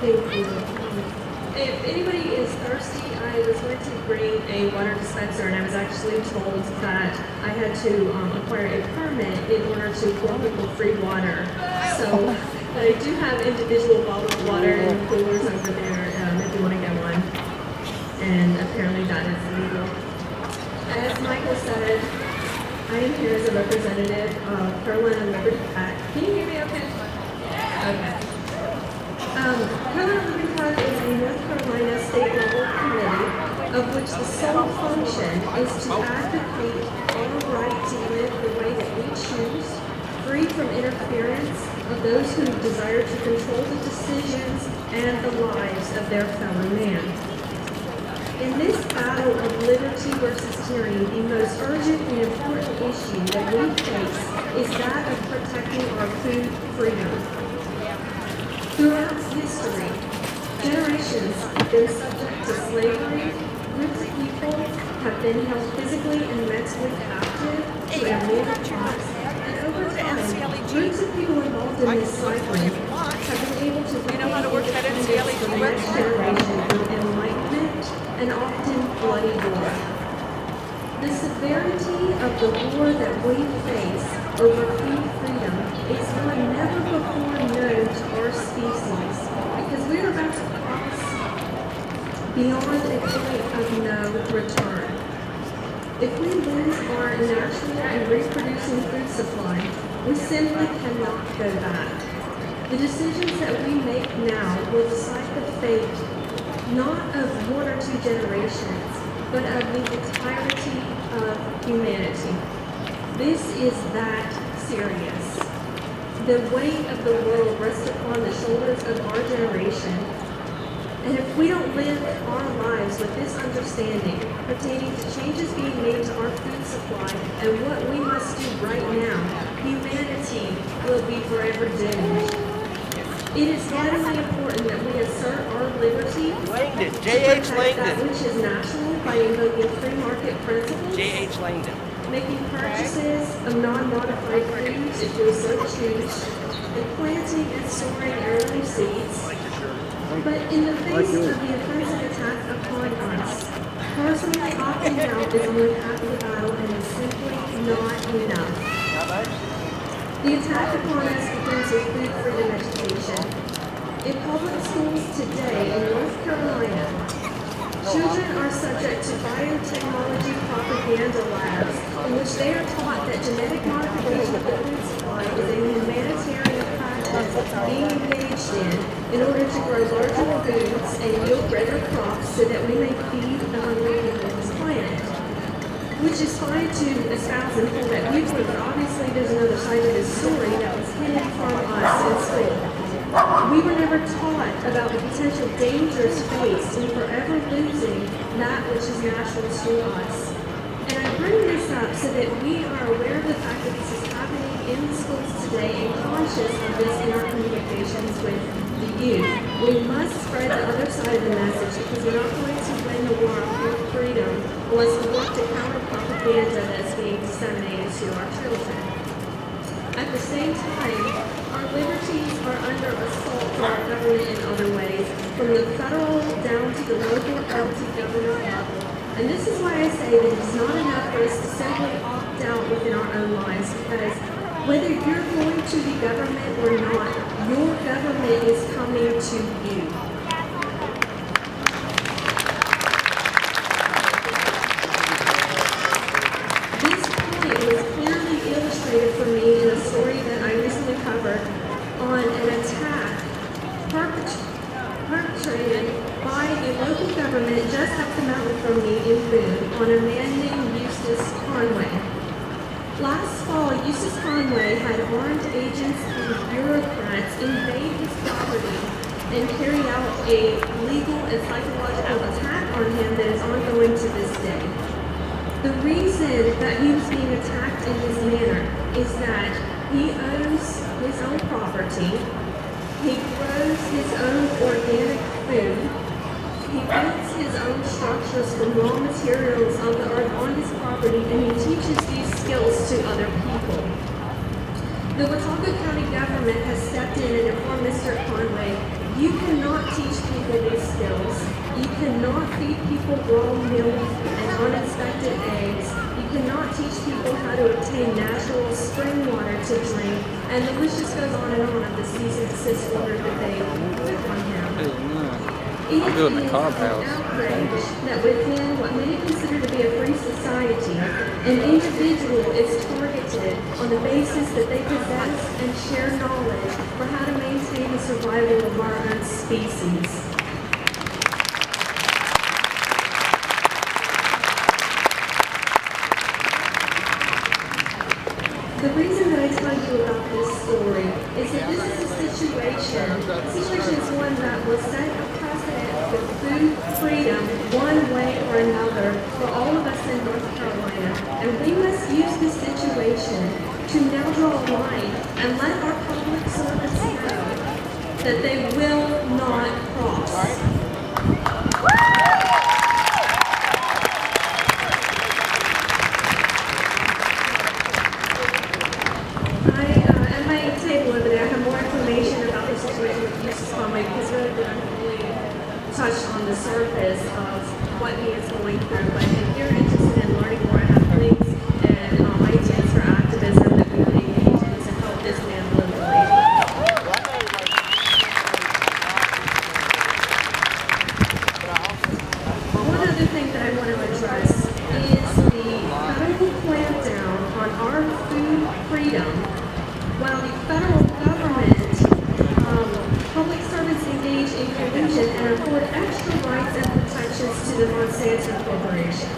Thank you. If anybody is thirsty, I was going to bring a water dispenser, and I was actually told that I had to acquire a permit in order to pour people free water. So, but I do have individual bottled water in coolers over there if you want to get one. And apparently that is legal. As Michael said, I am here as a representative of Carolina Liberty PAC. Can you hear me okay? Okay. Carolina Liberty PAC is a North Carolina state level committee of which the sole function is to advocate our right to live the way that we choose, free from interference of those who desire to control the decisions and the lives of their fellow man. In this battle of liberty versus tyranny, the most urgent and important issue that we face is that of protecting our food freedom. Throughout history, generations have been subject to slavery, groups of people have been held physically and mentally captive to their native tribes, and over time, groups of people involved in this cycling have been able to regain independence for the next generation through enlightenment and often bloody war. The severity of the war that we face over food freedom is one never before known to our species, because we are about to cross beyond a point of no return. If we lose our natural and reproducing food supply, we simply cannot go back. The decisions that we make now will decide the fate not of one or two generations, but of the entirety of humanity. This is that serious. The weight of the world rests upon the shoulders of our generation, and if we don't live our lives with this understanding pertaining to changes being made to our food supply and what we must do right now, humanity will be forever doomed. It is vitally important that we assert our liberty Langdon, to J.H. protect that Langdon. which is natural by invoking free market principles, J.H. Langdon. making purchases of non-modified foods if we so choose, and planting and storing heirloom seeds. But in the face of the offensive attack upon us, personally opting out is only half the battle and is simply not enough. The attack upon us begins with food freedom education. In public schools today in North Carolina, children are subject to biotechnology propaganda labs in which they are taught that genetic modification of the food supply is a humanitarian practice being engaged in order to grow larger foods and yield greater crops so that we may feed the hungry people of this planet. Which is fine to espouse and hold that viewpoint, but obviously there's another side to this story that was hidden from us in school. We were never taught about the potential dangers faced in forever losing that which is natural to us. And I bring this up so that we are aware of the fact that this is happening in the schools today and conscious of this in our communications with the youth. We must spread the other side of the message because we're not going to win the war on food freedom unless we work to counter propaganda that's being disseminated to our children. At the same time, our liberties are under assault from our government in other ways, from the federal down to the local county government level. And this is why I say that it's not enough for us to simply opt out within our own lives, because whether you're going to the government or not, your government is coming to you. This point was clearly illustrated for me in a story that I recently covered on an attack perpetrated by a local government just up the mountain from me in Boone on a man named Eustace Conway. Last fall, Eustace Conway had armed agents and bureaucrats invade his property and carry out a legal and psychological attack on him that is ongoing to this day. The reason that he was being attacked in this manner is that he owns his own property, he grows his own organic food, he builds his own structures from raw materials on his property, and he teaches these skills to other people. The Watauga County government has stepped in and informed Mr. Conway, you cannot cannot teach people these skills. You cannot feed people raw milk and uninspected eggs. You cannot teach people how to obtain natural spring water to drink. And the list just goes on and on of the cease and desist order that they put on him. It is an outrage that within what many consider to be a free society, an individual is targeted on the basis that they possess and share knowledge for how to maintain the survival of our own species. The reason that I tell you about this story is that this is a situation. The situation is one that will set a precedent for food freedom one way or another for all of us in North Carolina. And we must use this situation to now draw a line and let our public servants know that they will not cross. Because really we only touched on the surface of what he is going through. But if you're interested in learning more, I have links and ideas for activism that we can engage in to help this man literally. One other thing that I want to address is the federal clampdown on our food freedom. While the federal government public servants engage in collusion and afford extra rights and protections to the Monsanto Corporation.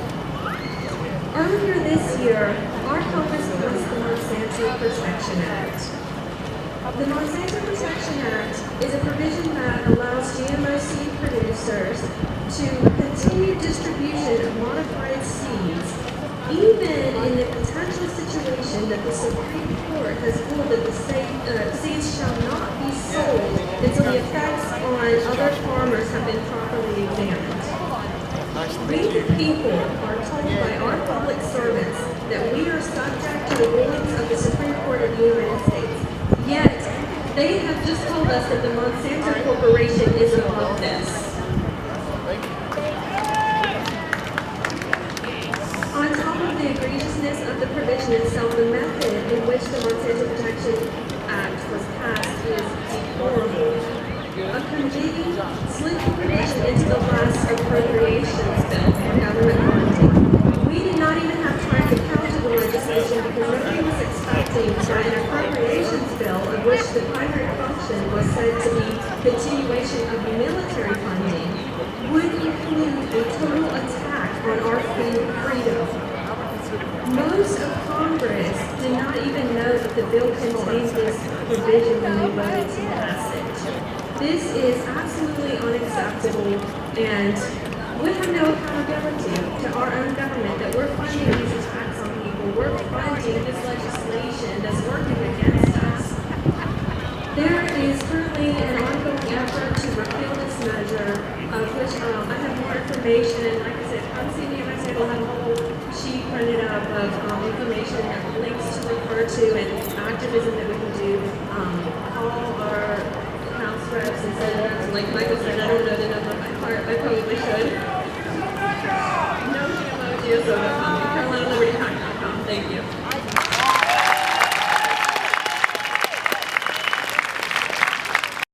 Earlier this year, our Congress passed the Monsanto Protection Act. The Monsanto Protection Act is a provision that allows GMO seed producers to continue distribution of modified seeds, even in the potential situation that the Supreme Court has ruled that the seeds shall not be sold until the effects on other farmers have been properly examined. We the people are told by our public servants that we are subject to the rulings of the Supreme Court of the United States. Yet, they have just told us that the Monsanto Corporation is above this. On top of the egregiousness of the provision itself, the method in which the Monsanto Protection Act was passed is deplorable. A committee slid the provision into the last appropriations bill for government funding. We did not even have time to counter the legislation because nobody was expecting that an appropriations bill of which the primary function was said to be continuation of military funding would include a total attack on our food freedom. Most of Congress did not even know that the bill contained this provision when they voted to pass it. This is absolutely unacceptable, and we have no accountability to our own government that we're funding these attacks on people. We're funding this legislation that's working against us. There is currently an ongoing effort to repeal this measure, of which I have more information. Like I said, come see me at my table. I have a whole sheet printed up of information and links to refer to and activism that we can do. Call our House reps and senators. Like Michael said, I don't know the number by heart. I probably should. No GMO, GSO.com, CarolinaLibertyPack.com. Thank you.